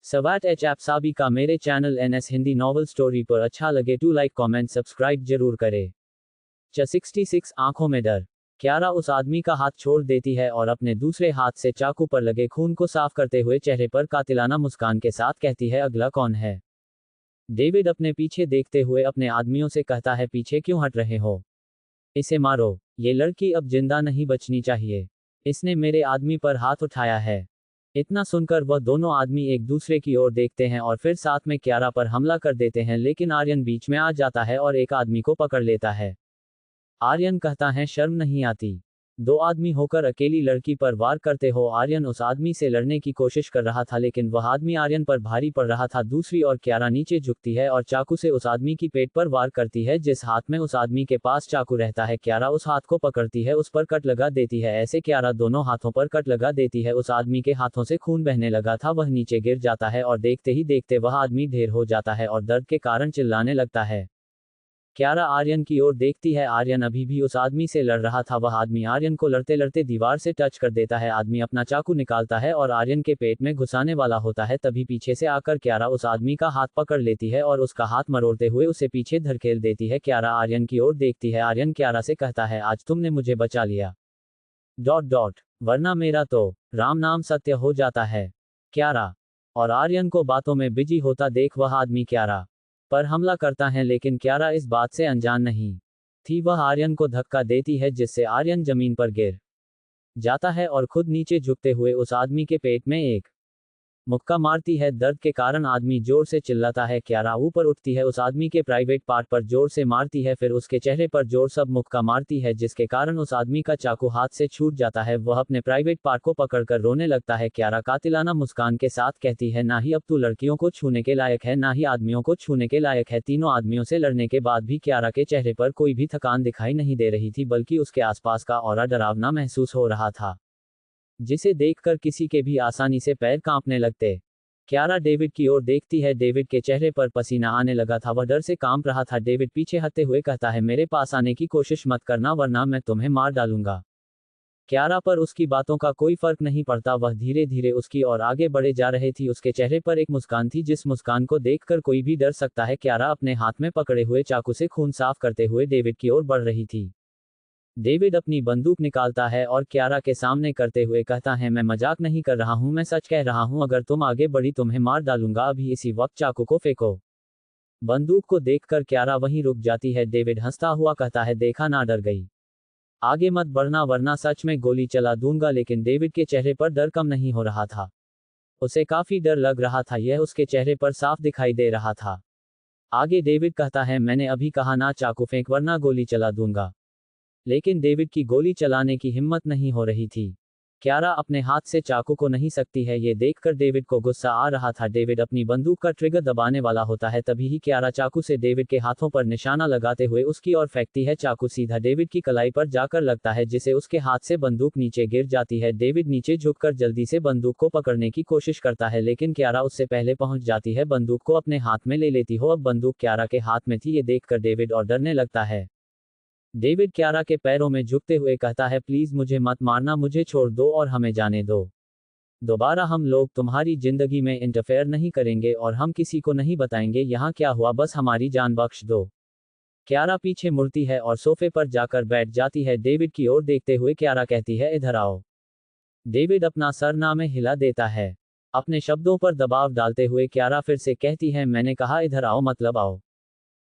सवाट H आप साबी का मेरे channel NS Hindi novel story पर अच्छा लगे तो लाइक कमेंट सब्सक्राइब जरूर करे। 66 आंखों में डर। क्यारा उस आदमी का हाथ छोड़ देती है और अपने दूसरे हाथ से चाकू पर लगे खून को साफ करते हुए चेहरे पर कातिलाना मुस्कान के साथ कहती है, अगला कौन है? डेविड अपने पीछे देखते हुए अपने आदमियों से कहता है, पीछे क्यों हट रहे हो? इसे मारो। ये लड़की अब जिंदा नहीं बचनी चाहिए। इसने मेरे आदमी पर हाथ उठाया है। इतना सुनकर वह दोनों आदमी एक दूसरे की ओर देखते हैं और फिर साथ में क्यारा पर हमला कर देते हैं, लेकिन आर्यन बीच में आ जाता है और एक आदमी को पकड़ लेता है। आर्यन कहता है, शर्म नहीं आती? दो आदमी होकर अकेली लड़की पर वार करते हो। आर्यन उस आदमी से लड़ने की कोशिश कर रहा था, लेकिन वह आदमी आर्यन पर भारी पड़ रहा था। दूसरी ओर क्यारा नीचे झुकती है और चाकू से उस आदमी की पेट पर वार करती है। जिस हाथ में उस आदमी के पास चाकू रहता है, क्यारा उस हाथ को पकड़ती है, उस पर कट लगा देती है। ऐसे क्यारा दोनों हाथों पर कट लगा देती है। उस आदमी के हाथों से खून बहने लगा था। वह नीचे गिर जाता है और देखते ही देखते वह आदमी ढेर हो जाता है और दर्द के कारण चिल्लाने लगता है। क्यारा आर्यन की ओर देखती है। आर्यन अभी भी उस आदमी से लड़ रहा था। वह आदमी आर्यन को लड़ते लड़ते दीवार से टच कर देता है। आदमी अपना चाकू निकालता है और आर्यन के पेट में घुसाने वाला होता है, तभी पीछे से आकर क्यारा उस आदमी का हाथ पकड़ लेती है और उसका हाथ मरोड़ते हुए उसे पीछे धकेल देती है। क्यारा आर्यन की ओर देखती है। आर्यन क्यारा से कहता है, आज तुमने मुझे बचा लिया वरना मेरा तो राम नाम सत्य हो जाता है। क्यारा और आर्यन को बातों में बिजी होता देख वह आदमी क्यारा पर हमला करता है, लेकिन क्यारा इस बात से अनजान नहीं थी। वह आर्यन को धक्का देती है, जिससे आर्यन जमीन पर गिर जाता है और खुद नीचे झुकते हुए उस आदमी के पेट में एक मुक्का मारती है। दर्द के कारण आदमी जोर से चिल्लाता है। क्यारा ऊपर उठती है, उस आदमी के प्राइवेट पार्ट पर जोर से मारती है, फिर उसके चेहरे पर जोर सब मुक्का मारती है, जिसके कारण उस आदमी का चाकू हाथ से छूट जाता है। वह अपने प्राइवेट पार्ट को पकड़कर रोने लगता है। क्यारा कातिलाना मुस्कान के साथ कहती है, ना ही अब तू लड़कियों को छूने के लायक है, ना ही आदमियों को छूने के लायक है। तीनों आदमियों से लड़ने के बाद भी क्यारा के चेहरे पर कोई भी थकान दिखाई नहीं दे रही थी, बल्कि उसके आसपास का ऑरा डरावना महसूस हो रहा था, जिसे देखकर किसी के भी आसानी से पैर कांपने लगते। क्यारा डेविड की ओर देखती है। डेविड के चेहरे पर पसीना आने लगा था, वह डर से कांप रहा था। डेविड पीछे हटते हुए कहता है, मेरे पास आने की कोशिश मत करना, वरना मैं तुम्हें मार डालूंगा। क्यारा पर उसकी बातों का कोई फर्क नहीं पड़ता। वह धीरे धीरे उसकी ओर आगे बढ़े जा रही थी। उसके चेहरे पर एक मुस्कान थी, जिस मुस्कान को देखकर कोई भी डर सकता है। क्यारा अपने हाथ में पकड़े हुए चाकू से खून साफ करते हुए डेविड की ओर बढ़ रही थी। डेविड अपनी बंदूक निकालता है और क्यारा के सामने करते हुए कहता है, मैं मजाक नहीं कर रहा हूं, मैं सच कह रहा हूं, अगर तुम आगे बढ़ी तुम्हें मार डालूंगा, अभी इसी वक्त चाकू को फेंको। बंदूक को देखकर क्यारा वहीं रुक जाती है। डेविड हंसता हुआ कहता है, देखा ना, डर गई? आगे मत बढ़ना वरना सच में गोली चला दूंगा। लेकिन डेविड के चेहरे पर डर कम नहीं हो रहा था। उसे काफी डर लग रहा था, यह उसके चेहरे पर साफ दिखाई दे रहा था। आगे डेविड कहता है, मैंने अभी कहा ना चाकू फेंक वरना गोली चला दूंगा। लेकिन डेविड की गोली चलाने की हिम्मत नहीं हो रही थी। क्यारा अपने हाथ से चाकू को नहीं सकती है, ये देखकर डेविड को गुस्सा आ रहा था। डेविड अपनी बंदूक का ट्रिगर दबाने वाला होता है, तभी ही क्यारा चाकू से डेविड के हाथों पर निशाना लगाते हुए उसकी ओर फेंकती है। चाकू सीधा डेविड की कलाई पर जाकर लगता है, जिसे उसके हाथ से बंदूक नीचे गिर जाती है। डेविड नीचे झुककर जल्दी से बंदूक को पकड़ने की कोशिश करता है, लेकिन क्यारा उससे पहले पहुंच जाती है। बंदूक को अपने हाथ में ले लेती हो। अब बंदूक क्यारा के हाथ में थी, ये देखकर डेविड और डरने लगता है। डेविड क्यारा के पैरों में झुकते हुए कहता है, प्लीज मुझे मत मारना, मुझे छोड़ दो और हमें जाने दो। दोबारा हम लोग तुम्हारी जिंदगी में इंटरफेयर नहीं करेंगे और हम किसी को नहीं बताएंगे यहाँ क्या हुआ, बस हमारी जान बख्श दो। क्यारा पीछे मुड़ती है और सोफे पर जाकर बैठ जाती है। डेविड की ओर देखते हुए क्यारा कहती है, इधर आओ। डेविड अपना सर ना में हिला देता है। अपने शब्दों पर दबाव डालते हुए क्यारा फिर से कहती है, मैंने कहा इधर आओ, मतलब आओ।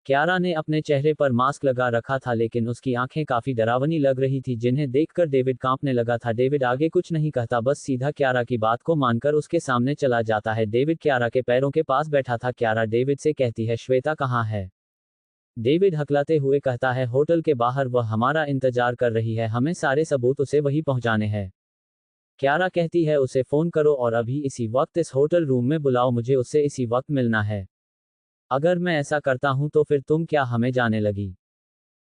क्यारा ने अपने चेहरे पर मास्क लगा रखा था, लेकिन उसकी आंखें काफी डरावनी लग रही थी, जिन्हें देखकर डेविड कांपने लगा था। डेविड आगे कुछ नहीं कहता, बस सीधा क्यारा की बात को मानकर उसके सामने चला जाता है। डेविड क्यारा के पैरों के पास बैठा था। क्यारा डेविड से कहती है, श्वेता कहाँ है? डेविड हकलाते हुए कहता है, होटल के बाहर, वह हमारा इंतजार कर रही है, हमें सारे सबूत उसे वही पहुंचाने हैं। क्यारा कहती है, उसे फोन करो और अभी इसी वक्त इस होटल रूम में बुलाओ, मुझे उससे इसी वक्त मिलना है। अगर मैं ऐसा करता हूं तो फिर तुम क्या हमें जाने लगी?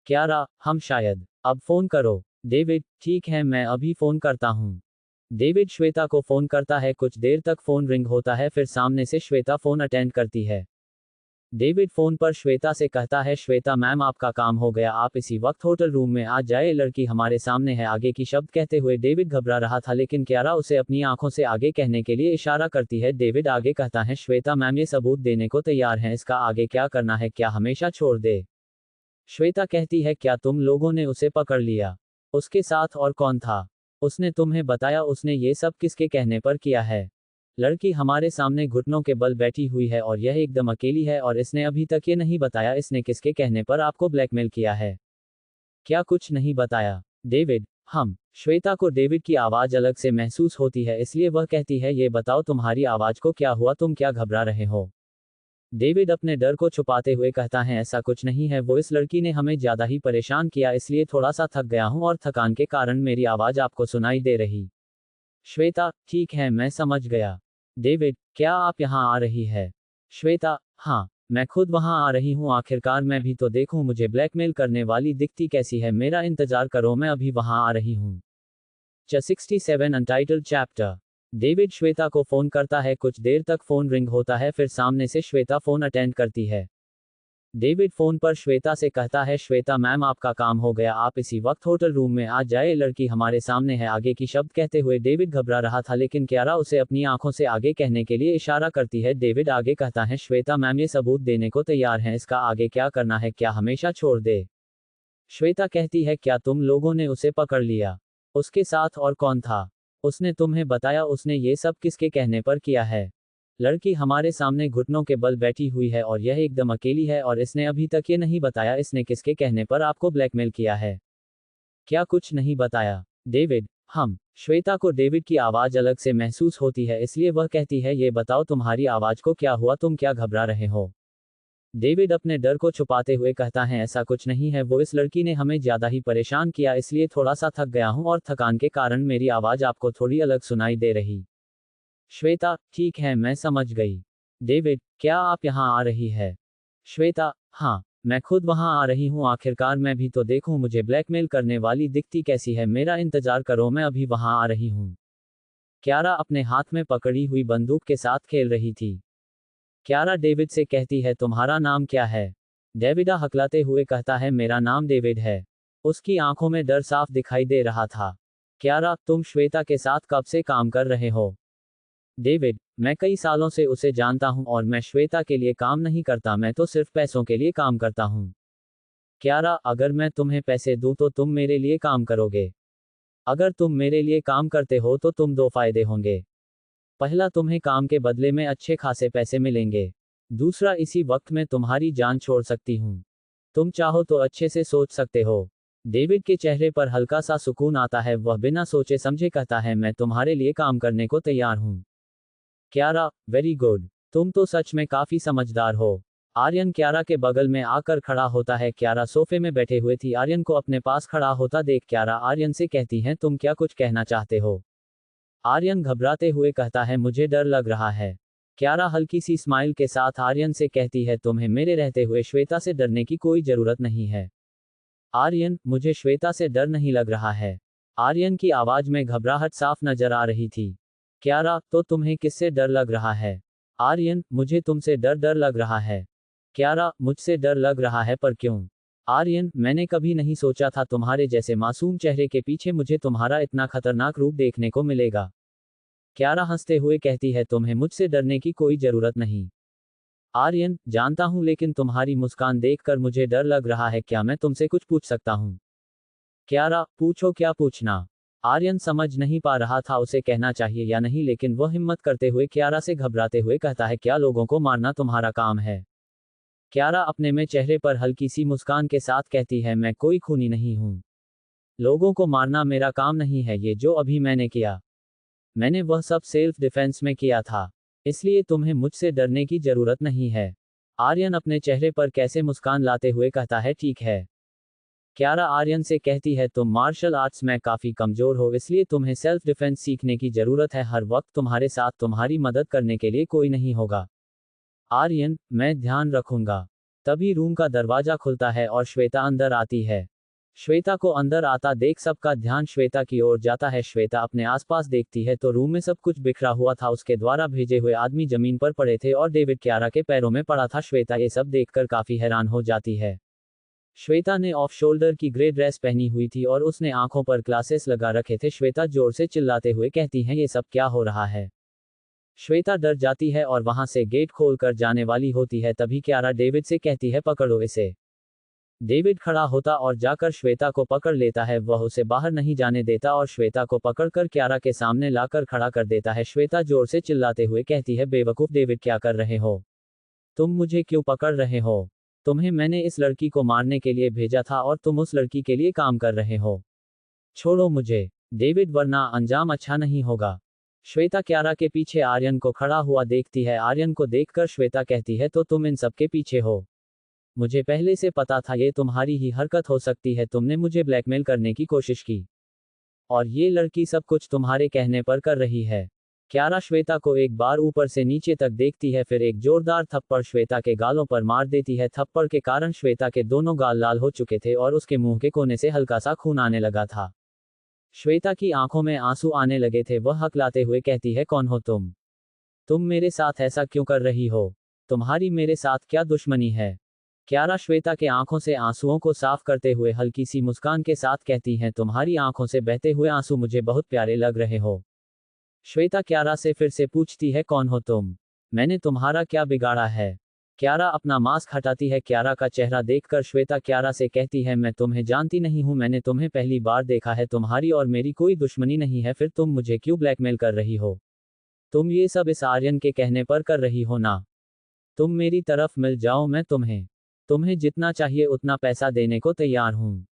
क्यारा, हम शायद। अब फोन करो। डेविड, ठीक है, मैं अभी फोन करता हूं। डेविड श्वेता को फोन करता है। कुछ देर तक फोन रिंग होता है, फिर सामने से श्वेता फोन अटेंड करती है। डेविड फोन पर श्वेता से कहता है, श्वेता मैम आपका काम हो गया, आप इसी वक्त होटल रूम में आ जाए, लड़की हमारे सामने है। आगे की शब्द कहते हुए डेविड घबरा रहा था, लेकिन क्यारा उसे अपनी आंखों से आगे कहने के लिए इशारा करती है। डेविड आगे कहता है, श्वेता मैम ये सबूत देने को तैयार हैं, इसका आगे क्या करना है, क्या हमेशा छोड़ दे। श्वेता कहती है, क्या तुम लोगों ने उसे पकड़ लिया? उसके साथ और कौन था? उसने तुम्हें बताया? उसने ये सब किसके कहने पर किया है? लड़की हमारे सामने घुटनों के बल बैठी हुई है और यह एकदम अकेली है, और इसने अभी तक ये नहीं बताया इसने किसके कहने पर आपको ब्लैकमेल किया है। क्या कुछ नहीं बताया? डेविड, हम। श्वेता को डेविड की आवाज अलग से महसूस होती है, इसलिए वह कहती है, ये बताओ तुम्हारी आवाज को क्या हुआ, तुम क्या घबरा रहे हो? डेविड अपने डर को छुपाते हुए कहता है, ऐसा कुछ नहीं है, वो इस लड़की ने हमें ज्यादा ही परेशान किया, इसलिए थोड़ा सा थक गया हूं और थकान के कारण मेरी आवाज आपको सुनाई दे रही। श्वेता, ठीक है, मैं समझ गया। डेविड, क्या आप यहाँ आ रही है? श्वेता, हाँ, मैं खुद वहाँ आ रही हूँ, आखिरकार मैं भी तो देखूं मुझे ब्लैकमेल करने वाली दिखती कैसी है, मेरा इंतजार करो, मैं अभी वहाँ आ रही हूँ। 67 अनटाइटल्ड चैप्टर। डेविड श्वेता को फोन करता है, कुछ देर तक फोन रिंग होता है, फिर सामने से श्वेता फोन अटेंड करती है। डेविड फोन पर श्वेता से कहता है, श्वेता मैम आपका काम हो गया, आप इसी वक्त होटल रूम में आ जाए, लड़की हमारे सामने है। आगे की शब्द कहते हुए डेविड घबरा रहा था, लेकिन क्यारा उसे अपनी आंखों से आगे कहने के लिए इशारा करती है। डेविड आगे कहता है, श्वेता मैम ये सबूत देने को तैयार हैं, इसका आगे क्या करना है, क्या हमेशा छोड़ दे। श्वेता कहती है, क्या तुम लोगों ने उसे पकड़ लिया? उसके साथ और कौन था? उसने तुम्हें बताया? उसने ये सब किसके कहने पर किया है? लड़की हमारे सामने घुटनों के बल बैठी हुई है और यह एकदम अकेली है, और इसने अभी तक ये नहीं बताया इसने किसके कहने पर आपको ब्लैकमेल किया है। क्या कुछ नहीं बताया? डेविड, हम। श्वेता को डेविड की आवाज अलग से महसूस होती है, इसलिए वह कहती है, ये बताओ तुम्हारी आवाज को क्या हुआ, तुम क्या घबरा रहे हो? डेविड अपने डर को छुपाते हुए कहता है, ऐसा कुछ नहीं है, वो इस लड़की ने हमें ज्यादा ही परेशान किया, इसलिए थोड़ा सा थक गया हूं और थकान के कारण मेरी आवाज आपको थोड़ी अलग सुनाई दे रही। श्वेता, ठीक है, मैं समझ गई। डेविड, क्या आप यहाँ आ रही है? श्वेता, हाँ, मैं खुद वहाँ आ रही हूँ, आखिरकार मैं भी तो देखूं मुझे ब्लैकमेल करने वाली दिखती कैसी है, मेरा इंतजार करो, मैं अभी वहाँ आ रही हूँ। क्यारा अपने हाथ में पकड़ी हुई बंदूक के साथ खेल रही थी। क्यारा डेविड से कहती है, तुम्हारा नाम क्या है? डेविड हकलाते हुए कहता है, मेरा नाम डेविड है। उसकी आंखों में डर साफ दिखाई दे रहा था। क्यारा, तुम श्वेता के साथ कब से काम कर रहे हो? डेविड, मैं कई सालों से उसे जानता हूं और मैं श्वेता के लिए काम नहीं करता, मैं तो सिर्फ पैसों के लिए काम करता हूं। क्यारा, अगर मैं तुम्हें पैसे दूं तो तुम मेरे लिए काम करोगे? अगर तुम मेरे लिए काम करते हो तो तुम दो फायदे होंगे। पहला, तुम्हें काम के बदले में अच्छे खासे पैसे मिलेंगे। दूसरा, इसी वक्त मैं तुम्हारी जान छोड़ सकती हूं। तुम चाहो तो अच्छे से सोच सकते हो। डेविड के चेहरे पर हल्का सा सुकून आता है, वह बिना सोचे समझे कहता है, मैं तुम्हारे लिए काम करने को तैयार हूं। क्यारा, वेरी गुड, तुम तो सच में काफी समझदार हो। आर्यन क्यारा के बगल में आकर खड़ा होता है। क्यारा सोफे में बैठे हुए थी, आर्यन को अपने पास खड़ा होता देख क्यारा आर्यन से कहती हैं, तुम क्या कुछ कहना चाहते हो? आर्यन घबराते हुए कहता है, मुझे डर लग रहा है। क्यारा हल्की सी स्माइल के साथ आर्यन से कहती है, तुम्हें मेरे रहते हुए श्वेता से डरने की कोई जरूरत नहीं है। आर्यन, मुझे श्वेता से डर नहीं लग रहा है। आर्यन की आवाज में घबराहट साफ नजर आ रही थी। क्यारा, तो तुम्हें किससे डर लग रहा है? आर्यन, मुझे तुमसे डर लग रहा है। क्यारा, मुझसे डर लग रहा है, पर क्यों? आर्यन, मैंने कभी नहीं सोचा था तुम्हारे जैसे मासूम चेहरे के पीछे मुझे तुम्हारा इतना खतरनाक रूप देखने को मिलेगा। क्यारा हंसते हुए कहती है, तुम्हें मुझसे डरने की कोई जरूरत नहीं। आर्यन, जानता हूं, लेकिन तुम्हारी मुस्कान देखकर मुझे डर लग रहा है, क्या मैं तुमसे कुछ पूछ सकता हूं? क्यारा, पूछो, क्या पूछना? आर्यन समझ नहीं पा रहा था उसे कहना चाहिए या नहीं, लेकिन वह हिम्मत करते हुए क्यारा से घबराते हुए कहता है, क्या लोगों को मारना तुम्हारा काम है? क्यारा अपने में चेहरे पर हल्की सी मुस्कान के साथ कहती है, मैं कोई खूनी नहीं हूं। लोगों को मारना मेरा काम नहीं है, ये जो अभी मैंने किया, मैंने वह सब सेल्फ डिफेंस में किया था, इसलिए तुम्हें मुझसे डरने की जरूरत नहीं है। आर्यन अपने चेहरे पर कैसे मुस्कान लाते हुए कहता है, ठीक है। क्यारा आर्यन से कहती है, तुम मार्शल आर्ट्स में काफी कमजोर हो, इसलिए तुम्हें सेल्फ डिफेंस सीखने की जरूरत है, हर वक्त तुम्हारे साथ तुम्हारी मदद करने के लिए कोई नहीं होगा। आर्यन, मैं ध्यान रखूंगा। तभी रूम का दरवाजा खुलता है और श्वेता अंदर आती है। श्वेता को अंदर आता देख सबका ध्यान श्वेता की ओर जाता है। श्वेता अपने आसपास देखती है तो रूम में सब कुछ बिखरा हुआ था। उसके द्वारा भेजे हुए आदमी जमीन पर पड़े थे और डेविड क्यारा के पैरों में पड़ा था। श्वेता ये सब देखकर काफी हैरान हो जाती है। श्वेता ने ऑफ शोल्डर की ग्रे ड्रेस पहनी हुई थी और उसने आंखों पर ग्लासेस लगा रखे थे। श्वेता जोर से चिल्लाते हुए कहती है, ये सब क्या हो रहा है। श्वेता डर जाती है और वहां से गेट खोलकर जाने वाली होती है। तभी क्यारा डेविड से कहती है, पकड़ो इसे। डेविड खड़ा होता और जाकर श्वेता को पकड़ लेता है। वह उसे बाहर नहीं जाने देता और श्वेता को पकड़कर क्यारा के सामने लाकर खड़ा कर देता है। श्वेता जोर से चिल्लाते हुए कहती है, बेवकूफ डेविड, क्या कर रहे हो तुम? मुझे क्यों पकड़ रहे हो? तुम्हें मैंने इस लड़की को मारने के लिए भेजा था और तुम उस लड़की के लिए काम कर रहे हो। छोड़ो मुझे डेविड, वरना अंजाम अच्छा नहीं होगा। श्वेता क्यारा के पीछे आर्यन को खड़ा हुआ देखती है। आर्यन को देखकर श्वेता कहती है, तो तुम इन सब के पीछे हो? मुझे पहले से पता था ये तुम्हारी ही हरकत हो सकती है। तुमने मुझे ब्लैकमेल करने की कोशिश की और ये लड़की सब कुछ तुम्हारे कहने पर कर रही है। क्यारा श्वेता को एक बार ऊपर से नीचे तक देखती है, फिर एक जोरदार थप्पड़ श्वेता के गालों पर मार देती है। थप्पड़ के कारण श्वेता के दोनों गाल लाल हो चुके थे और उसके मुंह के कोने से हल्का सा खून आने लगा था। श्वेता की आंखों में आंसू आने लगे थे। वह हकलाते हुए कहती है, कौन हो तुम? तुम मेरे साथ ऐसा क्यों कर रही हो? तुम्हारी मेरे साथ क्या दुश्मनी है? क्यारा श्वेता के आंखों से आंसुओं को साफ करते हुए हल्की सी मुस्कान के साथ कहती हैं, तुम्हारी आंखों से बहते हुए आंसू मुझे बहुत प्यारे लग रहे हो। श्वेता क्यारा से फिर से पूछती है, कौन हो तुम? मैंने तुम्हारा क्या बिगाड़ा है? क्यारा अपना मास्क हटाती है। क्यारा का चेहरा देखकर श्वेता क्यारा से कहती है, मैं तुम्हें जानती नहीं हूं। मैंने तुम्हें पहली बार देखा है। तुम्हारी और मेरी कोई दुश्मनी नहीं है। फिर तुम मुझे क्यों ब्लैकमेल कर रही हो? तुम ये सब इस आर्यन के कहने पर कर रही हो ना? तुम मेरी तरफ मिल जाओ, मैं तुम्हें जितना चाहिए उतना पैसा देने को तैयार हूं।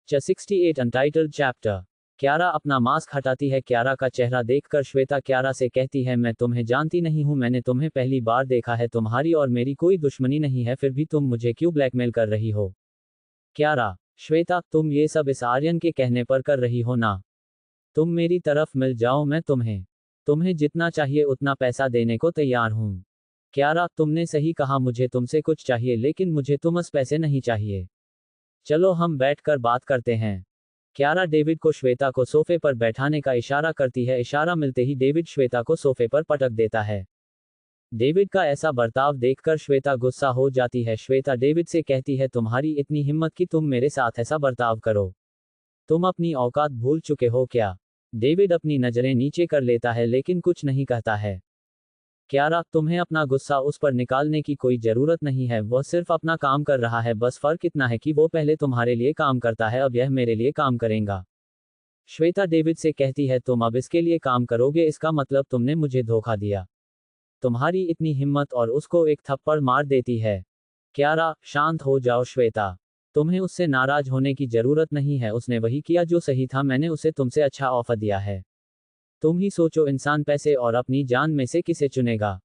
68 अनटाइटल्ड चैप्टर। क्यारा अपना मास्क हटाती है। क्यारा का चेहरा देखकर श्वेता क्यारा से कहती है, मैं तुम्हें जानती नहीं हूं। मैंने तुम्हें पहली बार देखा है। तुम्हारी और मेरी कोई दुश्मनी नहीं है। फिर भी तुम मुझे क्यों ब्लैकमेल कर रही हो? क्यारा, श्वेता, तुम ये सब इस आर्यन के कहने पर कर रही हो ना? तुम मेरी तरफ मिल जाओ, मैं तुम्हें जितना चाहिए उतना पैसा देने को तैयार हूं। क्यारा, तुमने सही कहा, मुझे तुमसे कुछ चाहिए, लेकिन मुझे तुमसे पैसे नहीं चाहिए। चलो हम बैठकर बात करते हैं। क्यारा डेविड को श्वेता को सोफे पर बैठाने का इशारा करती है। इशारा मिलते ही डेविड श्वेता को सोफे पर पटक देता है। डेविड का ऐसा बर्ताव देखकर श्वेता गुस्सा हो जाती है। श्वेता डेविड से कहती है, तुम्हारी इतनी हिम्मत कि तुम मेरे साथ ऐसा बर्ताव करो? तुम अपनी औकात भूल चुके हो क्या? डेविड अपनी नजरें नीचे कर लेता है लेकिन कुछ नहीं कहता है। क्यारा, तुम्हें अपना गुस्सा उस पर निकालने की कोई जरूरत नहीं है। वह सिर्फ अपना काम कर रहा है। बस फर्क इतना है कि वो पहले तुम्हारे लिए काम करता है, अब यह मेरे लिए काम करेगा। श्वेता डेविड से कहती है, तुम अब इसके लिए काम करोगे? इसका मतलब तुमने मुझे धोखा दिया। तुम्हारी इतनी हिम्मत? और उसको एक थप्पड़ मार देती है। क्यारा, शांत हो जाओ श्वेता। तुम्हें उससे नाराज होने की जरूरत नहीं है। उसने वही किया जो सही था। मैंने उसे तुमसे अच्छा ऑफर दिया है। तुम ही सोचो, इंसान पैसे और अपनी जान में से किसे चुनेगा?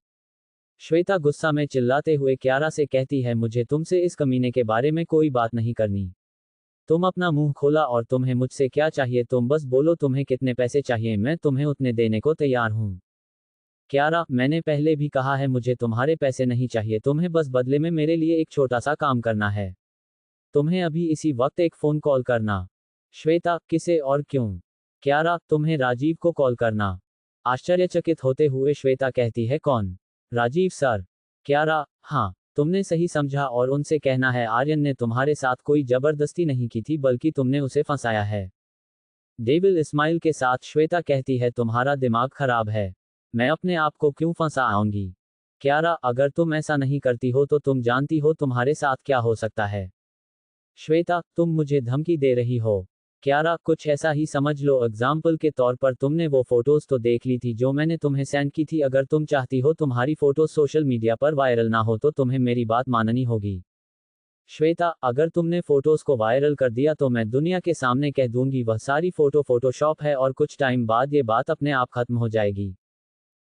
श्वेता गुस्सा में चिल्लाते हुए क्यारा से कहती है, मुझे तुमसे इस कमीने के बारे में कोई बात नहीं करनी। तुम अपना मुंह खोला और तुम्हें मुझसे क्या चाहिए? तुम बस बोलो, तुम्हें कितने पैसे चाहिए, मैं तुम्हें उतने देने को तैयार हूं। क्यारा, मैंने पहले भी कहा है, मुझे तुम्हारे पैसे नहीं चाहिए। तुम्हें बस बदले में मेरे लिए एक छोटा सा काम करना है। तुम्हें अभी इसी वक्त एक फोन कॉल करना। श्वेता, किसे और क्यों? क्यारा, तुम्हें राजीव को कॉल करना। आश्चर्यचकित होते हुए श्वेता कहती है, कौन? राजीव सर? क्यारा, हाँ, तुमने सही समझा और उनसे कहना है आर्यन ने तुम्हारे साथ कोई जबरदस्ती नहीं की थी, बल्कि तुमने उसे फंसाया है। डेविल स्माइल के साथ श्वेता कहती है, तुम्हारा दिमाग खराब है। मैं अपने आप को क्यों फंसा आऊंगी? क्यारा, अगर तुम ऐसा नहीं करती हो तो तुम जानती हो तुम्हारे साथ क्या हो सकता है। श्वेता, तुम मुझे धमकी दे रही हो? क्यारा, कुछ ऐसा ही समझ लो। एग्जाम्पल के तौर पर तुमने वो फोटोज तो देख ली थी जो मैंने तुम्हें सेंड की थी। अगर तुम चाहती हो तुम्हारी फोटोज सोशल मीडिया पर वायरल ना हो तो तुम्हें मेरी बात माननी होगी। श्वेता, अगर तुमने फोटोज को वायरल कर दिया तो मैं दुनिया के सामने कह दूंगी वह सारी फोटोशॉप है और कुछ टाइम बाद ये बात अपने आप खत्म हो जाएगी।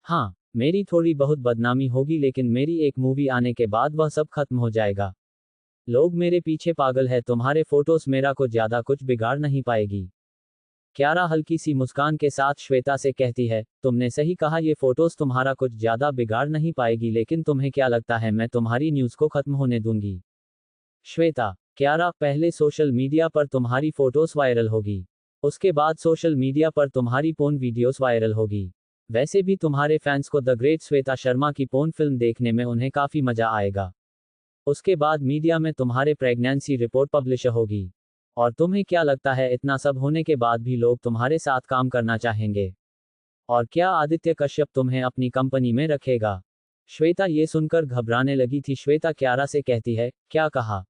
हाँ, मेरी थोड़ी बहुत बदनामी होगी, लेकिन मेरी एक मूवी आने के बाद वह सब खत्म हो जाएगा। लोग मेरे पीछे पागल है। तुम्हारे फोटोज मेरा को ज्यादा कुछ बिगाड़ नहीं पाएगी। क्यारा हल्की सी मुस्कान के साथ श्वेता से कहती है, तुमने सही कहा, ये फोटोज तुम्हारा कुछ ज्यादा बिगाड़ नहीं पाएगी, लेकिन तुम्हें क्या लगता है मैं तुम्हारी न्यूज को खत्म होने दूंगी? श्वेता, क्यारा, पहले सोशल मीडिया पर तुम्हारी फोटोज वायरल होगी, उसके बाद सोशल मीडिया पर तुम्हारी पोर्न वीडियोस वायरल होगी। वैसे भी तुम्हारे फैंस को द ग्रेट श्वेता शर्मा की पोर्न फिल्म देखने में उन्हें काफी मजा आएगा। उसके बाद मीडिया में तुम्हारे प्रेगनेंसी रिपोर्ट पब्लिश होगी। और तुम्हें क्या लगता है इतना सब होने के बाद भी लोग तुम्हारे साथ काम करना चाहेंगे? और क्या आदित्य कश्यप तुम्हें अपनी कंपनी में रखेगा? श्वेता ये सुनकर घबराने लगी थी। श्वेता क्यारा से कहती है, क्या कहा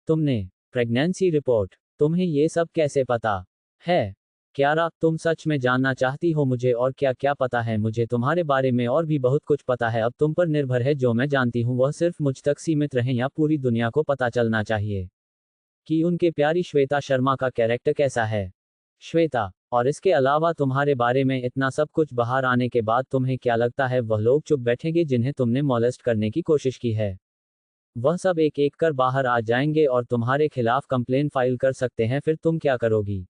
तुमने? Pregnancy report? तुम्हें ये सब कैसे पता है? क्यारा, तुम सच में जानना चाहती हो मुझे और क्या क्या पता है? मुझे तुम्हारे बारे में और भी बहुत कुछ पता है। अब तुम पर निर्भर है जो मैं जानती हूँ वह सिर्फ मुझ तक सीमित रहे या पूरी दुनिया को पता चलना चाहिए कि उनके प्यारी श्वेता शर्मा का कैरेक्टर कैसा है। श्वेता, और इसके अलावा तुम्हारे बारे में इतना सब कुछ बाहर आने के बाद तुम्हें क्या लगता है वह लोग चुप बैठेंगे जिन्हें तुमने मॉलेस्ट करने की कोशिश की है? वह सब एक एक कर बाहर आ जाएंगे और तुम्हारे खिलाफ कंप्लेन फाइल कर सकते हैं। फिर तुम क्या करोगी?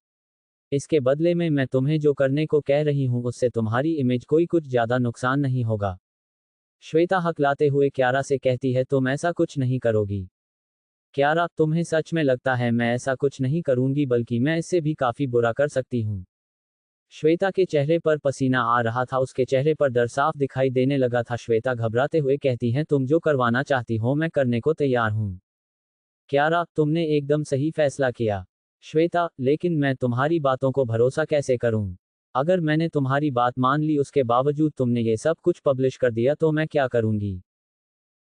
इसके बदले में मैं तुम्हें जो करने को कह रही हूं उससे तुम्हारी इमेज कोई कुछ ज्यादा नुकसान नहीं होगा। श्वेता हकलाते हुए क्यारा से कहती है, तुम ऐसा कुछ नहीं करोगी? क्यारा, तुम्हें सच में लगता है मैं ऐसा कुछ नहीं करूंगी, बल्कि मैं इससे भी काफी बुरा कर सकती हूँ। श्वेता के चेहरे पर पसीना आ रहा था, उसके चेहरे पर डर साफ दिखाई देने लगा था। श्वेता घबराते हुए कहती हैं, तुम जो करवाना चाहती हो मैं करने को तैयार हूँ। क्यारा, तुमने एकदम सही फैसला किया। श्वेता, लेकिन मैं तुम्हारी बातों को भरोसा कैसे करूं? अगर मैंने तुम्हारी बात मान ली उसके बावजूद तुमने ये सब कुछ पब्लिश कर दिया तो मैं क्या करूंगी?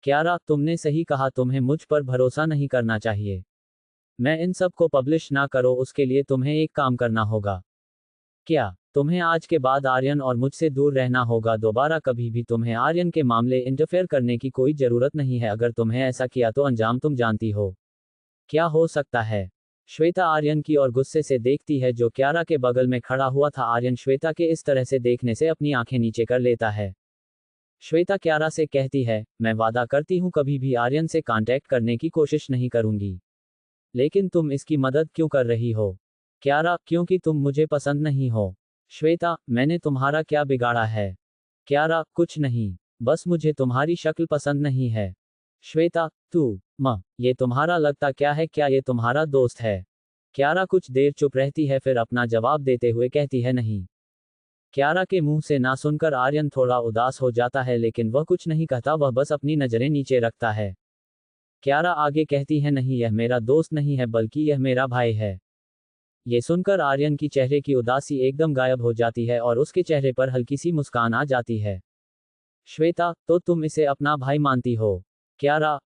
क्यारा, तुमने सही कहा, तुम्हें मुझ पर भरोसा नहीं करना चाहिए। मैं इन सब को पब्लिश ना करो उसके लिए तुम्हें एक काम करना होगा। क्या? तुम्हें आज के बाद आर्यन और मुझसे दूर रहना होगा। दोबारा कभी भी तुम्हें आर्यन के मामले इंटरफेयर करने की कोई जरूरत नहीं है। अगर तुम्हें ऐसा किया तो अंजाम तुम जानती हो क्या हो सकता है। श्वेता आर्यन की ओर गुस्से से देखती है जो क्यारा के बगल में खड़ा हुआ था। आर्यन श्वेता के इस तरह से देखने से अपनी आंखें नीचे कर लेता है। श्वेता क्यारा से कहती है, मैं वादा करती हूँ कभी भी आर्यन से कांटेक्ट करने की कोशिश नहीं करूंगी। लेकिन तुम इसकी मदद क्यों कर रही हो? क्यारा, क्योंकि तुम मुझे पसंद नहीं हो। श्वेता, मैंने तुम्हारा क्या बिगाड़ा है? क्यारा, कुछ नहीं, बस मुझे तुम्हारी शक्ल पसंद नहीं है। श्वेता, ये तुम्हारा लगता क्या है? क्या ये तुम्हारा दोस्त है? क्यारा कुछ देर चुप रहती है, फिर अपना जवाब देते हुए कहती है, नहीं। क्यारा के मुंह से ना सुनकर आर्यन थोड़ा उदास हो जाता है, लेकिन वह कुछ नहीं कहता, वह बस अपनी नजरें नीचे रखता है। क्यारा आगे कहती है, नहीं, यह मेरा दोस्त नहीं है बल्कि यह मेरा भाई है। ये सुनकर आर्यन की चेहरे की उदासी एकदम गायब हो जाती है और उसके चेहरे पर हल्की सी मुस्कान आ जाती है। श्वेता, तो तुम इसे अपना भाई मानती हो? क्यारा,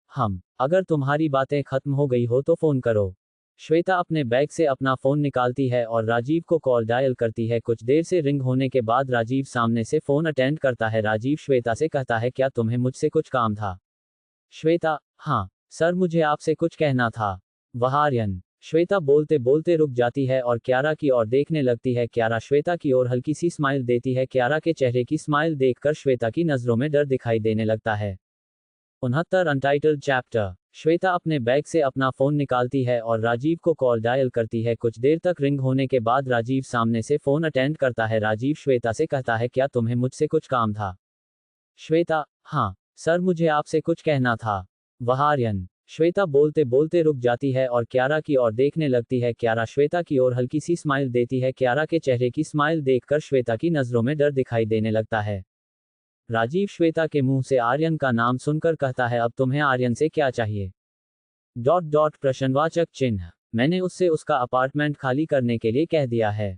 अगर तुम्हारी बातें खत्म हो गई हो तो फोन करो। श्वेता अपने बैग से अपना फोन निकालती है और राजीव को कॉल डायल करती है। कुछ देर से रिंग होने के बाद राजीव सामने से फोन अटेंड करता है। राजीव श्वेता से कहता है, क्या तुम्हें मुझसे कुछ काम था? श्वेता, हाँ सर, मुझे आपसे कुछ कहना था। वह आर्यन। श्वेता बोलते बोलते रुक जाती है और क्यारा की ओर देखने लगती है। क्यारा श्वेता की ओर हल्की सी स्माइल देती है। क्यारा के चेहरे की स्माइल देखकर श्वेता की नजरों में डर दिखाई देने लगता है। 69 अनटाइटल्ड चैप्टर। श्वेता अपने बैग से अपना फोन निकालती है और राजीव को कॉल डायल करती है। कुछ देर तक रिंग होने के बाद राजीव सामने से फोन अटेंड करता है। राजीव श्वेता से कहता है, क्या तुम्हें मुझसे कुछ काम था? श्वेता, हाँ सर, मुझे आपसे कुछ कहना था। वह आर्यन। श्वेता बोलते बोलते रुक जाती है और क्यारा की ओर देखने लगती है। क्यारा श्वेता की ओर हल्की सी स्माइल देती है। क्यारा के चेहरे की स्माइल देखकर श्वेता की नजरों में डर दिखाई देने लगता है। राजीव श्वेता के मुंह से आर्यन का नाम सुनकर कहता है, अब तुम्हें आर्यन से क्या चाहिए? ... प्रश्नवाचक चिन्ह। मैंने उससे उसका अपार्टमेंट खाली करने के लिए कह दिया है... ...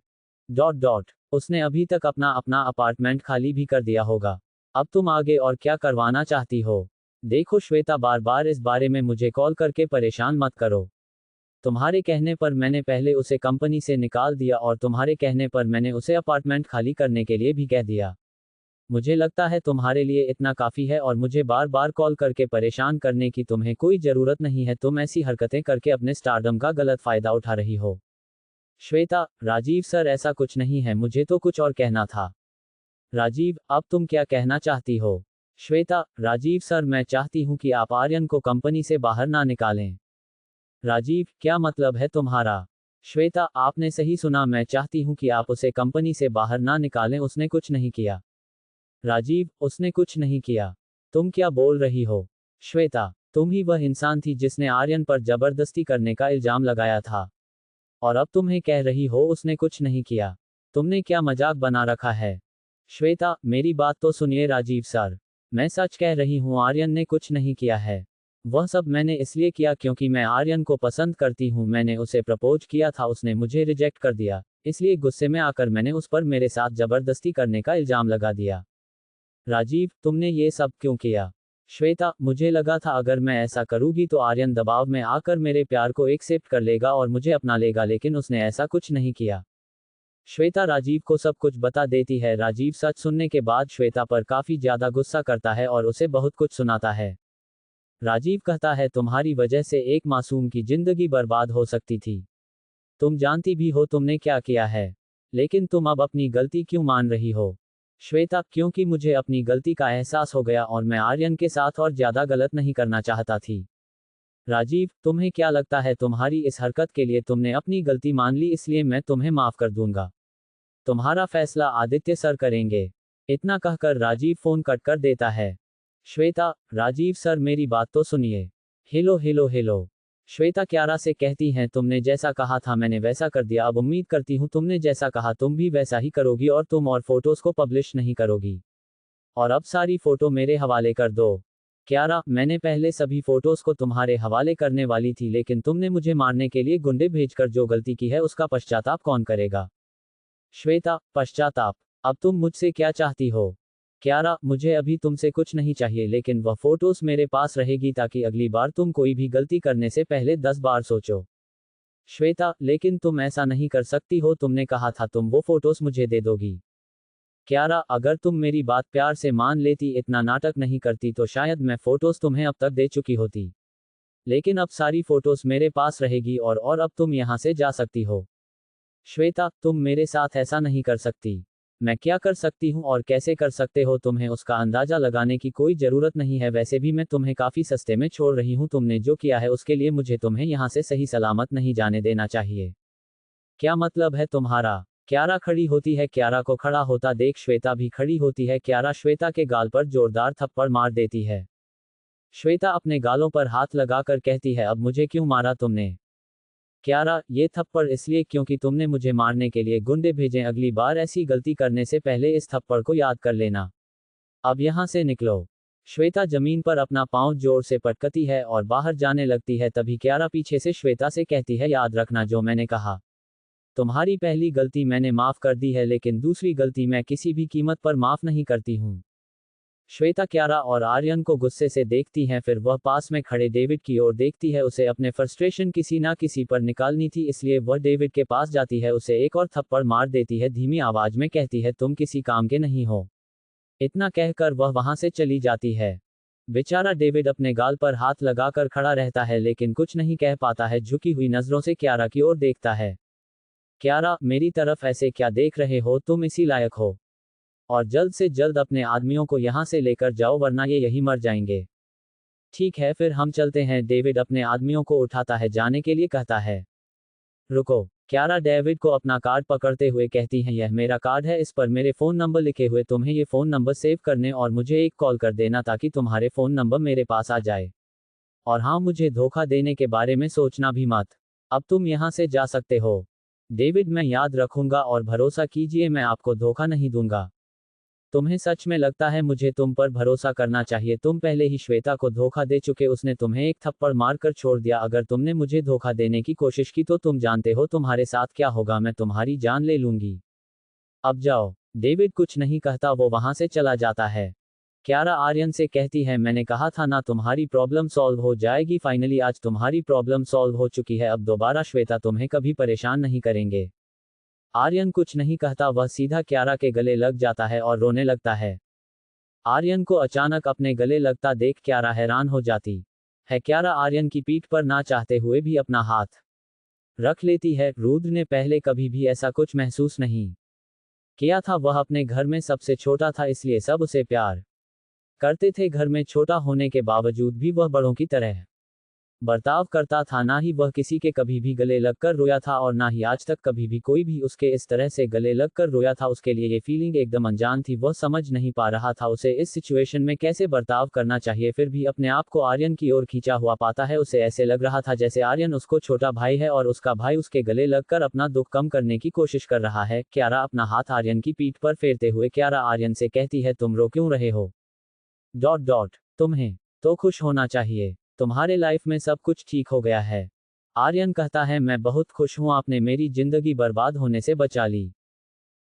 उसने अभी तक अपना अपार्टमेंट खाली भी कर दिया होगा। अब तुम आगे और क्या करवाना चाहती हो? देखो श्वेता, बार बार इस बारे में मुझे कॉल करके परेशान मत करो। तुम्हारे कहने पर मैंने पहले उसे कंपनी से निकाल दिया और तुम्हारे कहने पर मैंने उसे अपार्टमेंट खाली करने के लिए भी कह दिया। मुझे लगता है तुम्हारे लिए इतना काफी है और मुझे बार बार कॉल करके परेशान करने की तुम्हें कोई जरूरत नहीं है। तुम ऐसी हरकतें करके अपने स्टारडम का गलत फायदा उठा रही हो। श्वेता, राजीव सर, ऐसा कुछ नहीं है, मुझे तो कुछ और कहना था। राजीव, अब तुम क्या कहना चाहती हो? श्वेता, राजीव सर, मैं चाहती हूं कि आप आर्यन को कंपनी से बाहर ना निकालें। राजीव, क्या मतलब है तुम्हारा? श्वेता, आपने सही सुना, मैं चाहती हूं कि आप उसे कंपनी से बाहर ना निकालें। उसने कुछ नहीं किया। राजीव, उसने कुछ नहीं किया। तुम क्या बोल रही हो? श्वेता, तुम ही वह इंसान थी जिसने आर्यन पर जबरदस्ती करने का इल्जाम लगाया था। और अब तुम्हें कह रही हो उसने कुछ नहीं किया। तुमने क्या मजाक बना रखा है? श्वेता, मेरी बात तो सुनिए राजीव सर। मैं सच कह रही हूँ, आर्यन ने कुछ नहीं किया है। वह सब मैंने इसलिए किया क्योंकि मैं आर्यन को पसंद करती हूँ। मैंने उसे प्रपोज किया था, उसने मुझे रिजेक्ट कर दिया, इसलिए गुस्से में आकर मैंने उस पर मेरे साथ जबरदस्ती करने का इल्जाम लगा दिया। राजीव, तुमने ये सब क्यों किया? श्वेता, मुझे लगा था अगर मैं ऐसा करूंगी तो आर्यन दबाव में आकर मेरे प्यार को एक्सेप्ट कर लेगा और मुझे अपना लेगा, लेकिन उसने ऐसा कुछ नहीं किया। श्वेता राजीव को सब कुछ बता देती है। राजीव सच सुनने के बाद श्वेता पर काफी ज्यादा गुस्सा करता है और उसे बहुत कुछ सुनाता है। राजीव कहता है, तुम्हारी वजह से एक मासूम की जिंदगी बर्बाद हो सकती थी। तुम जानती भी हो तुमने क्या किया है, लेकिन तुम अब अपनी गलती क्यों मान रही हो? श्वेता, क्योंकि मुझे अपनी गलती का एहसास हो गया और मैं आर्यन के साथ और ज्यादा गलत नहीं करना चाहता थी। राजीव, तुम्हें क्या लगता है तुम्हारी इस हरकत के लिए तुमने अपनी गलती मान ली, इसलिए मैं तुम्हें माफ कर दूंगा। तुम्हारा फैसला आदित्य सर करेंगे। इतना कहकर राजीव फोन कट कर देता है। श्वेता, राजीव सर मेरी बात तो सुनिए। Hello hello hello. Shweta Kiara से कहती हैं, तुमने जैसा कहा था मैंने वैसा कर दिया। अब उम्मीद करती हूँ तुमने जैसा कहा तुम भी वैसा ही करोगी और तुम और फोटोज को पब्लिश नहीं करोगी। और अब सारी फोटो मेरे हवाले कर दो। क्यारा, मैंने पहले सभी फोटोज को तुम्हारे हवाले करने वाली थी, लेकिन तुमने मुझे मारने के लिए गुंडे भेजकर जो गलती की है उसका पश्चाताप कौन करेगा? श्वेता, पश्चाताप? अब तुम मुझसे क्या चाहती हो? क्यारा, मुझे अभी तुमसे कुछ नहीं चाहिए, लेकिन वह फोटोज मेरे पास रहेगी ताकि अगली बार तुम कोई भी गलती करने से पहले 10 बार सोचो। श्वेता, लेकिन तुम ऐसा नहीं कर सकती हो, तुमने कहा था तुम वो फोटोज मुझे दे दोगी। क्यारा, अगर तुम मेरी बात प्यार से मान लेती, इतना नाटक नहीं करती, तो शायद मैं फोटोज तुम्हें अब तक दे चुकी होती। लेकिन अब सारी फोटोज मेरे पास रहेगी और अब तुम यहाँ से जा सकती हो। श्वेता, तुम मेरे साथ ऐसा नहीं कर सकती। मैं क्या कर सकती हूँ और कैसे कर सकते हो तुम्हें उसका अंदाजा लगाने की कोई जरूरत नहीं है। वैसे भी मैं तुम्हें काफी सस्ते में छोड़ रही हूँ। तुमने जो किया है उसके लिए मुझे तुम्हें यहाँ से सही सलामत नहीं जाने देना चाहिए। क्या मतलब है तुम्हारा? क्यारा खड़ी होती है। क्यारा को खड़ा होता देख श्वेता भी खड़ी होती है। क्यारा श्वेता के गाल पर जोरदार थप्पड़ मार देती है। श्वेता अपने गालों पर हाथ लगाकर कहती है, अब मुझे क्यों मारा तुमने? क्यारा, ये थप्पड़ इसलिए क्योंकि तुमने मुझे मारने के लिए गुंडे भेजे। अगली बार ऐसी गलती करने से पहले इस थप्पड़ को याद कर लेना। अब यहाँ से निकलो। श्वेता जमीन पर अपना पांव जोर से पटकती है और बाहर जाने लगती है। तभी क्यारा पीछे से श्वेता से कहती है, याद रखना जो मैंने कहा। तुम्हारी पहली गलती मैंने माफ कर दी है, लेकिन दूसरी गलती मैं किसी भी कीमत पर माफ नहीं करती हूँ। श्वेता क्यारा और आर्यन को गुस्से से देखती हैं, फिर वह पास में खड़े डेविड की ओर देखती है। उसे अपने फ्रस्ट्रेशन किसी ना किसी पर निकालनी थी, इसलिए वह डेविड के पास जाती है, उसे एक और थप्पड़ मार देती है। धीमी आवाज में कहती है, तुम किसी काम के नहीं हो। इतना कहकर वह वहां से चली जाती है। बेचारा डेविड अपने गाल पर हाथ लगाकर खड़ा रहता है, लेकिन कुछ नहीं कह पाता है। झुकी हुई नजरों से क्यारा की ओर देखता है। क्यारा, मेरी तरफ ऐसे क्या देख रहे हो? तुम इसी लायक हो। और जल्द से जल्द अपने आदमियों को यहाँ से लेकर जाओ, वरना ये यही मर जाएंगे। ठीक है, फिर हम चलते हैं। डेविड अपने आदमियों को उठाता है, जाने के लिए कहता है। रुको। क्यारा डेविड को अपना कार्ड पकड़ते हुए कहती हैं, यह मेरा कार्ड है, इस पर मेरे फ़ोन नंबर लिखे हुए। तुम्हें ये फ़ोन नंबर सेव करने और मुझे एक कॉल कर देना ताकि तुम्हारे फ़ोन नंबर मेरे पास आ जाए। और हाँ, मुझे धोखा देने के बारे में सोचना भी मत। अब तुम यहाँ से जा सकते हो। डेविड, मैं याद रखूंगा और भरोसा कीजिए मैं आपको धोखा नहीं दूंगा। तुम्हें सच में लगता है मुझे तुम पर भरोसा करना चाहिए? तुम पहले ही श्वेता को धोखा दे चुके, उसने तुम्हें एक थप्पड़ मारकर छोड़ दिया। अगर तुमने मुझे धोखा देने की कोशिश की तो तुम जानते हो तुम्हारे साथ क्या होगा। मैं तुम्हारी जान ले लूंगी। अब जाओ। डेविड कुछ नहीं कहता, वो वहां से चला जाता है। क्यारा आर्यन से कहती है, मैंने कहा था ना तुम्हारी प्रॉब्लम सॉल्व हो जाएगी। फाइनली आज तुम्हारी प्रॉब्लम सॉल्व हो चुकी है। अब दोबारा श्वेता तुम्हें कभी परेशान नहीं करेंगे। आर्यन कुछ नहीं कहता, वह सीधा क्यारा के गले लग जाता है और रोने लगता है। आर्यन को अचानक अपने गले लगता देख क्यारा हैरान हो जाती है। क्यारा आर्यन की पीठ पर ना चाहते हुए भी अपना हाथ रख लेती है। रुद्र ने पहले कभी भी ऐसा कुछ महसूस नहीं किया था। वह अपने घर में सबसे छोटा था, इसलिए सब उसे प्यार करते थे। घर में छोटा होने के बावजूद भी वह बड़ों की तरह बर्ताव करता था, ना ही वह किसी के कभी भी गले लगकर रोया था और ना ही आज तक कभी भी कोई भी उसके इस तरह से गले लगकर रोया था। उसके लिए ये फीलिंग एकदम अनजान थी, वह समझ नहीं पा रहा था उसे इस सिचुएशन में कैसे बर्ताव करना चाहिए। फिर भी अपने आप को आर्यन की ओर खींचा हुआ पाता है। उसे ऐसे लग रहा था जैसे आर्यन उसको छोटा भाई है और उसका भाई उसके गले लगकर अपना दुख कम करने की कोशिश कर रहा है। क्यारा अपना हाथ आर्यन की पीठ पर फेरते हुए क्यारा आर्यन से कहती है, तुम रो क्यों रहे हो? तुम्हें तो खुश होना चाहिए, तुम्हारे लाइफ में सब कुछ ठीक हो गया है। आर्यन कहता है, मैं बहुत खुश हूं, आपने मेरी जिंदगी बर्बाद होने से बचा ली।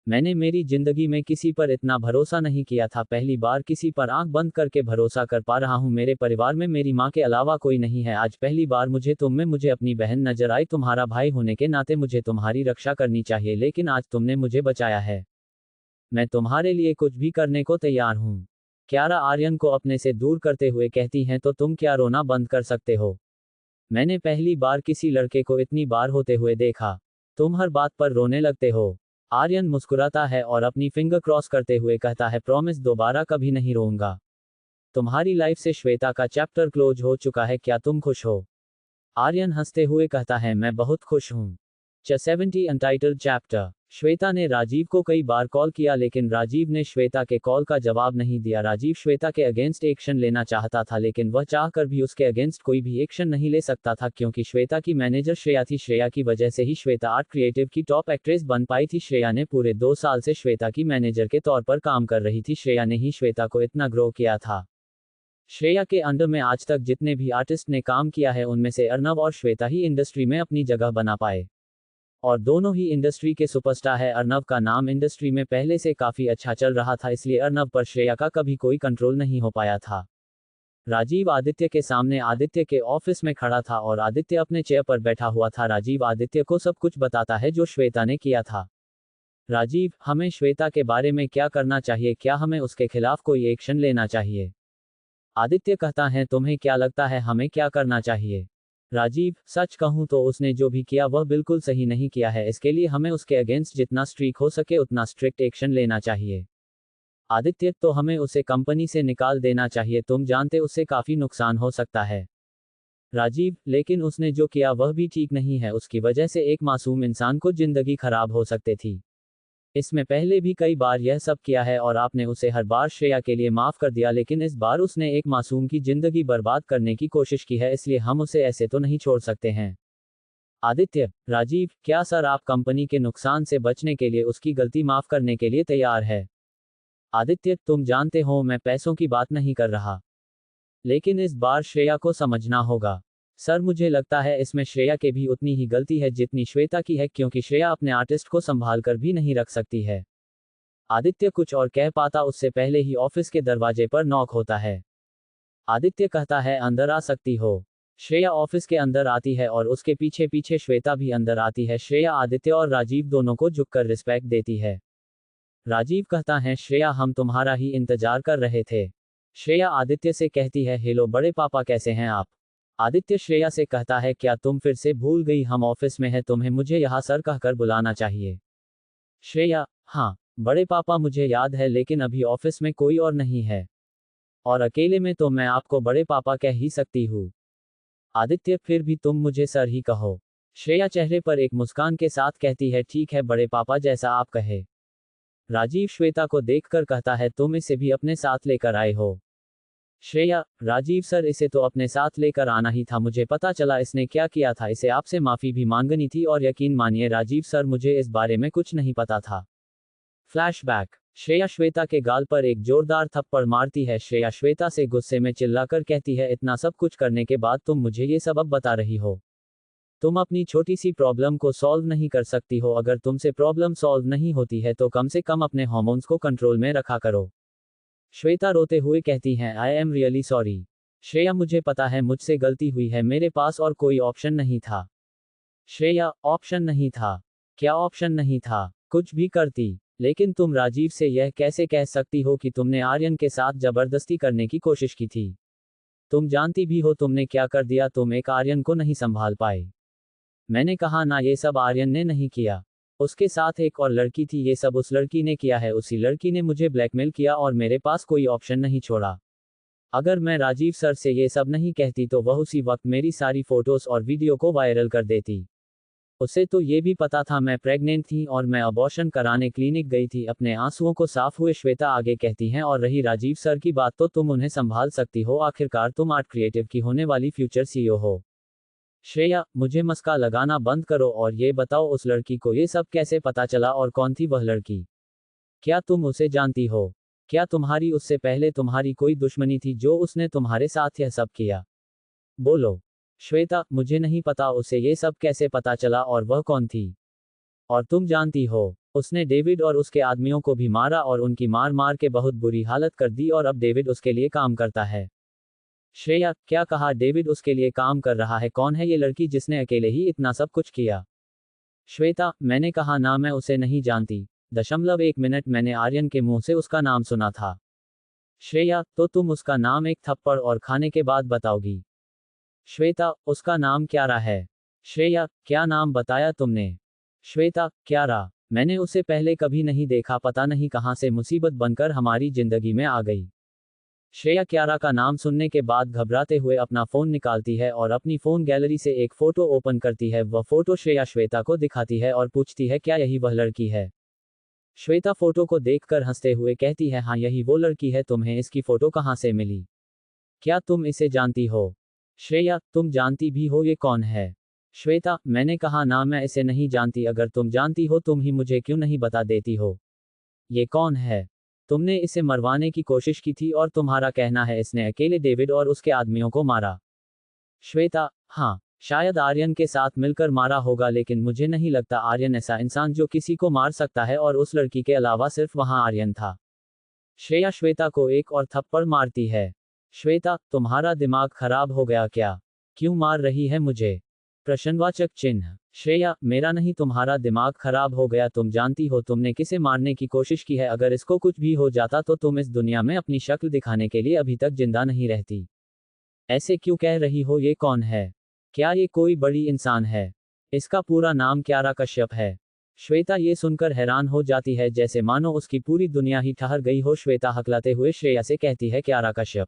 मैंने मेरी जिंदगी में किसी पर इतना भरोसा नहीं किया था, पहली बार किसी पर आंख बंद करके भरोसा कर पा रहा हूं। मेरे परिवार में मेरी मां के अलावा कोई नहीं है। आज पहली बार मुझे अपनी बहन नजर आई। तुम्हारा भाई होने के नाते मुझे तुम्हारी रक्षा करनी चाहिए, लेकिन आज तुमने मुझे बचाया है। मैं तुम्हारे लिए कुछ भी करने को तैयार हूं। क्यारा आर्यन को अपने से दूर करते हुए कहती हैं, तो तुम क्या रोना बंद कर सकते हो? मैंने पहली बार किसी लड़के को इतनी बार होते हुए देखा। तुम हर बात पर रोने लगते हो। आर्यन मुस्कुराता है और अपनी फिंगर क्रॉस करते हुए कहता है, प्रॉमिस दोबारा कभी नहीं रोऊंगा। तुम्हारी लाइफ से श्वेता का चैप्टर क्लोज हो चुका है, क्या तुम खुश हो? आर्यन हंसते हुए कहता है, मैं बहुत खुश हूं। 70 अनटाइटल्ड चैप्टर। श्वेता ने राजीव को कई बार कॉल किया, लेकिन राजीव ने श्वेता के कॉल का जवाब नहीं दिया। राजीव श्वेता के अगेंस्ट एक्शन लेना चाहता था, लेकिन वह चाहकर भी उसके अगेंस्ट कोई भी एक्शन नहीं ले सकता था, क्योंकि श्वेता की मैनेजर श्रेया थी। श्रेया की वजह से ही श्वेता आर्ट क्रिएटिव की टॉप एक्ट्रेस बन पाई थी। श्रेया ने पूरे 2 साल से श्वेता की मैनेजर के तौर पर काम कर रही थी। श्रेया ने ही श्वेता को इतना ग्रो किया था। श्रेया के अंडर में आज तक जितने भी आर्टिस्ट ने काम किया है, उनमें से अर्नव और श्वेता ही इंडस्ट्री में अपनी जगह बना पाए, और दोनों ही इंडस्ट्री के सुपरस्टार है। अर्नव का नाम इंडस्ट्री में पहले से काफी अच्छा चल रहा था, इसलिए अर्नव पर श्रेया का कभी कोई कंट्रोल नहीं हो पाया था। राजीव आदित्य के सामने आदित्य के ऑफिस में खड़ा था और आदित्य अपने चेयर पर बैठा हुआ था। राजीव आदित्य को सब कुछ बताता है जो श्वेता ने किया था। राजीव, हमें श्वेता के बारे में क्या करना चाहिए? क्या हमें उसके खिलाफ कोई एक्शन लेना चाहिए? आदित्य कहता है, तुम्हें क्या लगता है हमें क्या करना चाहिए? राजीव, सच कहूं तो उसने जो भी किया वह बिल्कुल सही नहीं किया है। इसके लिए हमें उसके अगेंस्ट जितना स्ट्रिक्ट हो सके उतना स्ट्रिक्ट एक्शन लेना चाहिए। आदित्य, तो हमें उसे कंपनी से निकाल देना चाहिए, तुम जानते उससे काफी नुकसान हो सकता है। राजीव, लेकिन उसने जो किया वह भी ठीक नहीं है, उसकी वजह से एक मासूम इंसान को जिंदगी खराब हो सकती थी। इसमें पहले भी कई बार यह सब किया है और आपने उसे हर बार श्रेया के लिए माफ कर दिया, लेकिन इस बार उसने एक मासूम की जिंदगी बर्बाद करने की कोशिश की है, इसलिए हम उसे ऐसे तो नहीं छोड़ सकते हैं। आदित्य, राजीव, क्या सर आप कंपनी के नुकसान से बचने के लिए उसकी गलती माफ करने के लिए तैयार है? आदित्य, तुम जानते हो मैं पैसों की बात नहीं कर रहा, लेकिन इस बार श्रेया को समझना होगा। सर मुझे लगता है इसमें श्रेया के भी उतनी ही गलती है जितनी श्वेता की है, क्योंकि श्रेया अपने आर्टिस्ट को संभाल कर भी नहीं रख सकती है। आदित्य कुछ और कह पाता उससे पहले ही ऑफिस के दरवाजे पर नॉक होता है। आदित्य कहता है, अंदर आ सकती हो। श्रेया ऑफिस के अंदर आती है और उसके पीछे पीछे श्वेता भी अंदर आती है। श्रेया आदित्य और राजीव दोनों को झुककर रिस्पेक्ट देती है। राजीव कहता है, श्रेया हम तुम्हारा ही इंतजार कर रहे थे। श्रेया आदित्य से कहती है, हेलो बड़े पापा, कैसे हैं आप? आदित्य श्रेया से कहता है, क्या तुम फिर से भूल गई, हम ऑफिस में हैं, तुम्हें मुझे यहाँ सर कहकर बुलाना चाहिए। श्रेया, हाँ बड़े पापा मुझे याद है, लेकिन अभी ऑफिस में कोई और नहीं है, और अकेले में तो मैं आपको बड़े पापा कह ही सकती हूँ। आदित्य, फिर भी तुम मुझे सर ही कहो। श्रेया चेहरे पर एक मुस्कान के साथ कहती है, ठीक है बड़े पापा, जैसा आप कहे। राजीव श्वेता को देखकर कहता है, तुम इसे भी अपने साथ लेकर आए हो? श्रेया, राजीव सर इसे तो अपने साथ लेकर आना ही था, मुझे पता चला इसने क्या किया था, इसे आपसे माफी भी मांगनी थी, और यकीन मानिए राजीव सर मुझे इस बारे में कुछ नहीं पता था। फ्लैशबैक। श्रेया श्वेता के गाल पर एक जोरदार थप्पड़ मारती है। श्रेया श्वेता से गुस्से में चिल्लाकर कहती है, इतना सब कुछ करने के बाद तुम मुझे ये सब अब बता रही हो? तुम अपनी छोटी सी प्रॉब्लम को सॉल्व नहीं कर सकती हो? अगर तुमसे प्रॉब्लम सॉल्व नहीं होती है तो कम से कम अपने हार्मोन्स को कंट्रोल में रखा करो। श्वेता रोते हुए कहती हैं, I am really sorry. Shreya, मुझे पता है मुझसे गलती हुई है, मेरे पास और कोई ऑप्शन नहीं था। श्रेया, ऑप्शन नहीं था? क्या ऑप्शन नहीं था? कुछ भी करती, लेकिन तुम राजीव से यह कैसे कह सकती हो कि तुमने आर्यन के साथ जबरदस्ती करने की कोशिश की थी? तुम जानती भी हो तुमने क्या कर दिया, तुम एक आर्यन को नहीं संभाल पाए। मैंने कहा ना, ये सब आर्यन ने नहीं किया, उसके साथ एक और लड़की थी, ये सब उस लड़की ने किया है, उसी लड़की ने मुझे ब्लैकमेल किया और मेरे पास कोई ऑप्शन नहीं छोड़ा। अगर मैं राजीव सर से ये सब नहीं कहती तो वह उसी वक्त मेरी सारी फोटोज और वीडियो को वायरल कर देती। उसे तो ये भी पता था मैं प्रेग्नेंट थी और मैं अबॉर्शन कराने क्लिनिक गई थी। अपने आंसुओं को साफ हुए श्वेता आगे कहती हैं, और रही राजीव सर की बात तो तुम उन्हें संभाल सकती हो, आखिरकार तुम आर्ट क्रिएटिव की होने वाली फ्यूचर सीईओ हो। श्रेया, मुझे मस्का लगाना बंद करो और ये बताओ उस लड़की को ये सब कैसे पता चला और कौन थी वह लड़की? क्या तुम उसे जानती हो? क्या तुम्हारी उससे पहले तुम्हारी कोई दुश्मनी थी जो उसने तुम्हारे साथ यह सब किया? बोलो। श्वेता, मुझे नहीं पता उसे ये सब कैसे पता चला और वह कौन थी। और तुम जानती हो, उसने डेविड और उसके आदमियों को भी मारा और उनकी मार मार के बहुत बुरी हालत कर दी और अब डेविड उसके लिए काम करता है। श्रेया, क्या कहा? डेविड उसके लिए काम कर रहा है? कौन है ये लड़की जिसने अकेले ही इतना सब कुछ किया? श्वेता, मैंने कहा ना मैं उसे नहीं जानती। 1 मिनट मैंने आर्यन के मुंह से उसका नाम सुना था। श्रेया, तो तुम उसका नाम एक थप्पड़ और खाने के बाद बताओगी? श्वेता, उसका नाम क्यारा है। श्रेया, क्या नाम बताया तुमने? श्वेता, क्यारा। मैंने उसे पहले कभी नहीं देखा, पता नहीं कहां से मुसीबत बनकर हमारी जिंदगी में आ गई। श्रेया क्यारा का नाम सुनने के बाद घबराते हुए अपना फोन निकालती है और अपनी फोन गैलरी से एक फोटो ओपन करती है। वह फोटो श्रेया श्वेता को दिखाती है और पूछती है, क्या यही वह लड़की है? श्वेता फोटो को देखकर हंसते हुए कहती है, हाँ यही वो लड़की है। तुम्हें इसकी फोटो कहाँ से मिली? क्या तुम इसे जानती हो? श्रेया, तुम जानती भी हो ये कौन है? श्वेता, मैंने कहा ना मैं इसे नहीं जानती। अगर तुम जानती हो तुम ही मुझे क्यों नहीं बता देती हो? ये कौन है? तुमने इसे मरवाने की कोशिश की थी और तुम्हारा कहना है इसने अकेले डेविड और उसके आदमियों को मारा। श्वेता, हाँ, शायद आर्यन के साथ मिलकर मारा होगा, लेकिन मुझे नहीं लगता आर्यन ऐसा इंसान जो किसी को मार सकता है, और उस लड़की के अलावा सिर्फ वहां आर्यन था। श्रेया श्वेता को एक और थप्पड़ मारती है। श्वेता, तुम्हारा दिमाग खराब हो गया क्या? क्यों मार रही है मुझे? प्रश्नवाचक चिन्ह। श्रेया, मेरा नहीं, तुम्हारा दिमाग खराब हो गया। तुम जानती हो तुमने किसे मारने की कोशिश की है? अगर इसको कुछ भी हो जाता तो तुम इस दुनिया में अपनी शक्ल दिखाने के लिए अभी तक जिंदा नहीं रहती। ऐसे क्यों कह रही हो? ये कौन है? क्या ये कोई बड़ी इंसान है? इसका पूरा नाम क्यारा कश्यप है। श्वेता ये सुनकर हैरान हो जाती है, जैसे मानो उसकी पूरी दुनिया ही ठहर गई हो। श्वेता हकलाते हुए श्रेया से कहती है, क्यारा कश्यप?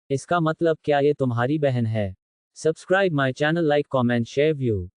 इसका मतलब क्या ये तुम्हारी बहन है? Subscribe my channel, like, comment, share, view.